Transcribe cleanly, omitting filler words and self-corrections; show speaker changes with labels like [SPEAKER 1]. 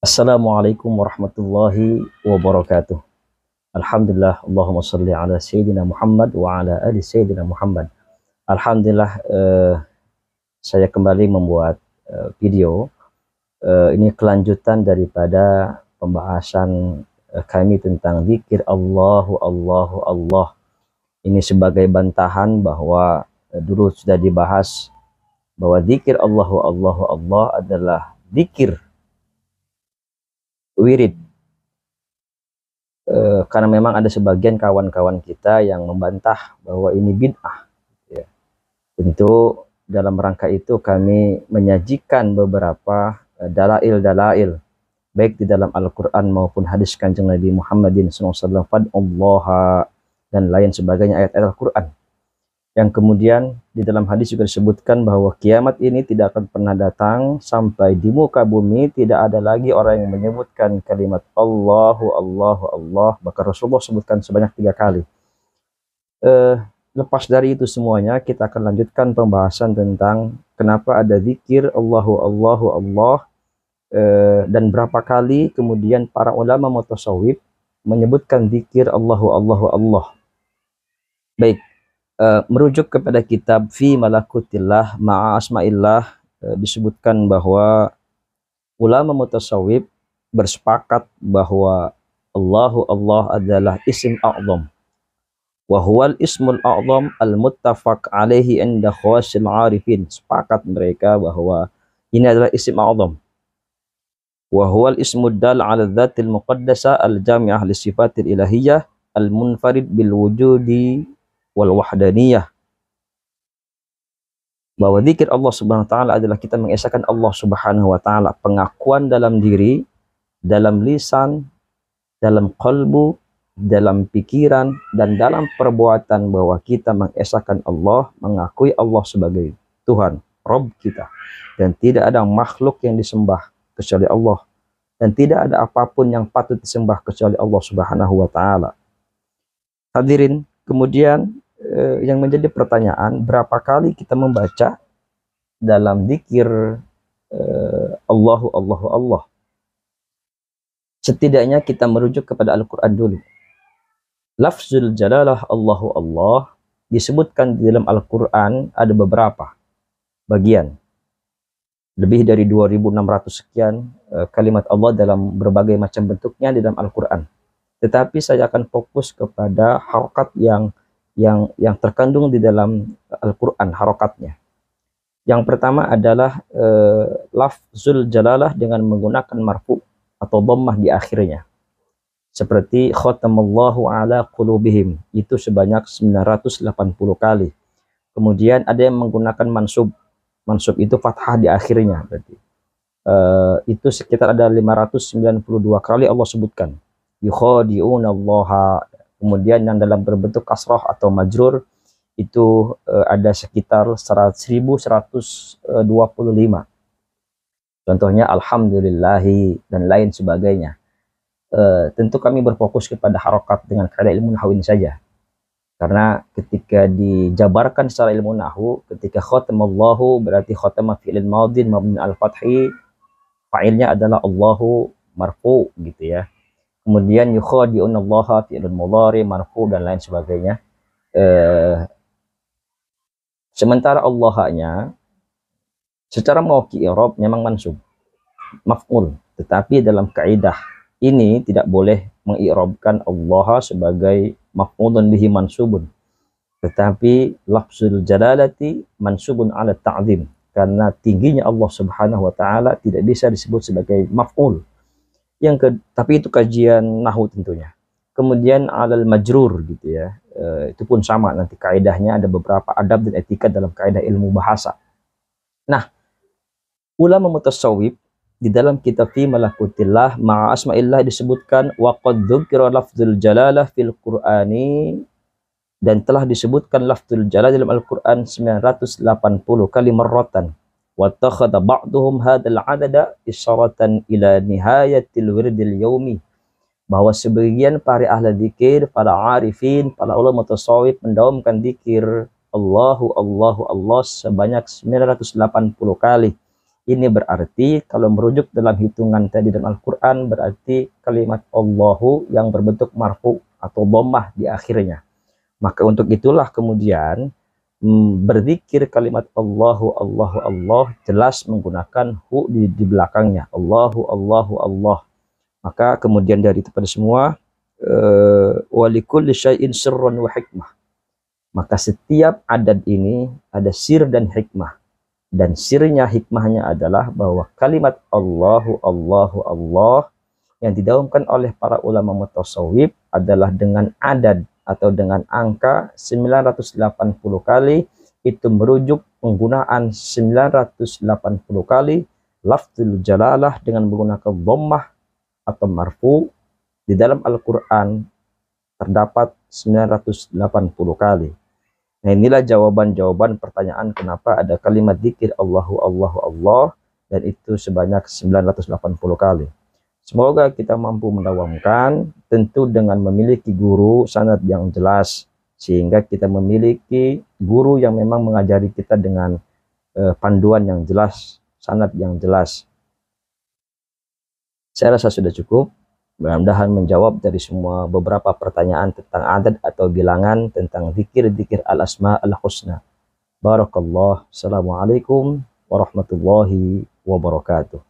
[SPEAKER 1] Assalamualaikum warahmatullahi wabarakatuh. Alhamdulillah, Allahumma salli ala Sayyidina Muhammad wa ala ali Sayyidina Muhammad. Alhamdulillah, saya kembali membuat video. Ini kelanjutan daripada pembahasan kami tentang zikir Allahu Allahu Allah. Ini sebagai bantahan bahwa dulu sudah dibahas bahwa zikir Allahu Allahu Allah adalah zikir wirid. Karena memang ada sebagian kawan-kawan kita yang membantah bahwa ini bid'ah, ya. Tentu dalam rangka itu kami menyajikan beberapa dalail-dalail baik di dalam Al-Quran maupun hadis Kanjeng Nabi Muhammadin SAW, fad'ullaha dan lain sebagainya ayat-ayat Al-Quran. Yang kemudian di dalam hadis juga disebutkan bahwa kiamat ini tidak akan pernah datang sampai di muka bumi tidak ada lagi orang yang menyebutkan kalimat Allahu Allahu Allah. Bahkan Rasulullah sebutkan sebanyak 3 kali. Lepas dari itu semuanya, kita akan lanjutkan pembahasan tentang kenapa ada zikir Allahu Allahu Allah, dan berapa kali kemudian para ulama mutasawwif menyebutkan zikir Allahu Allahu Allah. Baik. Merujuk kepada kitab Fi Malakutillah Ma'a Asma'illah, disebutkan bahwa ulama mutasawwif bersepakat bahwa Allahu Allah adalah isim a'zam, wa huwal ismul a'zam al-muttafaq alaihi inda khawasil arifin. Sepakat mereka bahwa ini adalah isim a'zam, wa huwal ismud dal ala dzatil muqaddasa al-jami'ah li sifatil ilahiyah al-munfarid bil wujudi wal wahdaniyah. Bahwa zikir Allah Subhanahu wa taala adalah kita mengesahkan Allah Subhanahu wa taala, pengakuan dalam diri, dalam lisan, dalam qalbu, dalam pikiran dan dalam perbuatan, bahwa kita mengesahkan Allah, mengakui Allah sebagai Tuhan, Rabb kita, dan tidak ada makhluk yang disembah kecuali Allah, dan tidak ada apapun yang patut disembah kecuali Allah Subhanahu wa taala. Hadirin, kemudian yang menjadi pertanyaan, berapa kali kita membaca dalam zikir Allahu Allahu Allah? Setidaknya kita merujuk kepada Al-Quran dulu. Lafzul jalalah Allahu Allah disebutkan di dalam Al-Quran ada beberapa bagian. Lebih dari 2600 sekian kalimat Allah dalam berbagai macam bentuknya di dalam Al-Quran. Tetapi saya akan fokus kepada harokat yang terkandung di dalam Al-Quran, harokatnya. Yang pertama adalah lafzul jalalah dengan menggunakan marfu atau dhammah di akhirnya. Seperti khatamallahu ala qulubihim, itu sebanyak 980 kali. Kemudian ada yang menggunakan mansub. Mansub itu fathah di akhirnya, berarti. Itu sekitar ada 592 kali Allah sebutkan. Yukhadi'unallaha. Kemudian yang dalam berbentuk kasrah atau majrur itu ada sekitar 1125. Contohnya alhamdulillahi dan lain sebagainya. Tentu kami berfokus kepada harokat dengan kaidah ilmu nahwu ini saja. Karena ketika dijabarkan secara ilmu nahwu, ketika khatamallahu berarti khatama fi'il madin mabni al-fathi, fa'ilnya adalah Allahu marfu gitu ya. Kemudian yukhadi'unallaha fi'lun mudhari marfu dan lain sebagainya. Sementara Allahnya secara mauqi i'rab memang mansub, maf'ul, tetapi dalam kaidah ini tidak boleh mengi'rabkan Allah sebagai maf'ulun bihi mansubun, tetapi lafzul jalalati mansubun ala ta'zim, karena tingginya Allah Subhanahu wa taala tidak bisa disebut sebagai maf'ul. Tapi itu kajian nahwu tentunya. Kemudian alal majrur gitu ya, itu pun sama, nanti kaidahnya ada beberapa adab dan etika dalam kaidah ilmu bahasa. Nah, ulama mutasawwif di dalam kitab Fi Malakutillah Ma'a Asma'illah disebutkan wa qad dzukira lafzul jalalah fil Qur'ani, dan telah disebutkan lafzul jalalah dalam Al-Qur'an 980 kali marratan. Wattakhadha ba'duhum hadzal 'adada isyaratan ila nihayatil wirdil yaumi, bahwa sebagian para ahli zikir, para arifin, para ulama tasawuf mendaumkan zikir Allahu Allahu Allah sebanyak 980 kali Ini berarti kalau merujuk dalam hitungan tadi dalam Al-Quran, berarti kalimat Allahu yang berbentuk marfu atau dhammah di akhirnya. Maka untuk itulah kemudian berzikir kalimat Allahu Allahu Allah jelas menggunakan hu di belakangnya. Allahu Allahu Allah. Maka kemudian dari itu pada semua, walikulli syai'in sirrun wa hikmah. Maka setiap adat ini ada sir dan hikmah. Dan sirnya, hikmahnya adalah bahwa kalimat Allahu Allahu Allah yang didaungkan oleh para ulama mutasawwif adalah dengan adad atau dengan angka 980 kali. Itu merujuk penggunaan 980 kali lafzul jalalah dengan menggunakan dhammah atau marfu. Di dalam Al-Quran terdapat 980 kali. Nah, inilah jawaban-jawaban pertanyaan kenapa ada kalimat zikir Allahu Allahu Allah dan itu sebanyak 980 kali. Semoga kita mampu mendawamkan, tentu dengan memiliki guru sanad yang jelas, sehingga kita memiliki guru yang memang mengajari kita dengan panduan yang jelas, sanad yang jelas. Saya rasa sudah cukup. Mudah-mudahan menjawab dari semua beberapa pertanyaan tentang adat atau bilangan, tentang zikir-zikir al-asma al-husna. Barakallah. Assalamualaikum warahmatullahi wabarakatuh.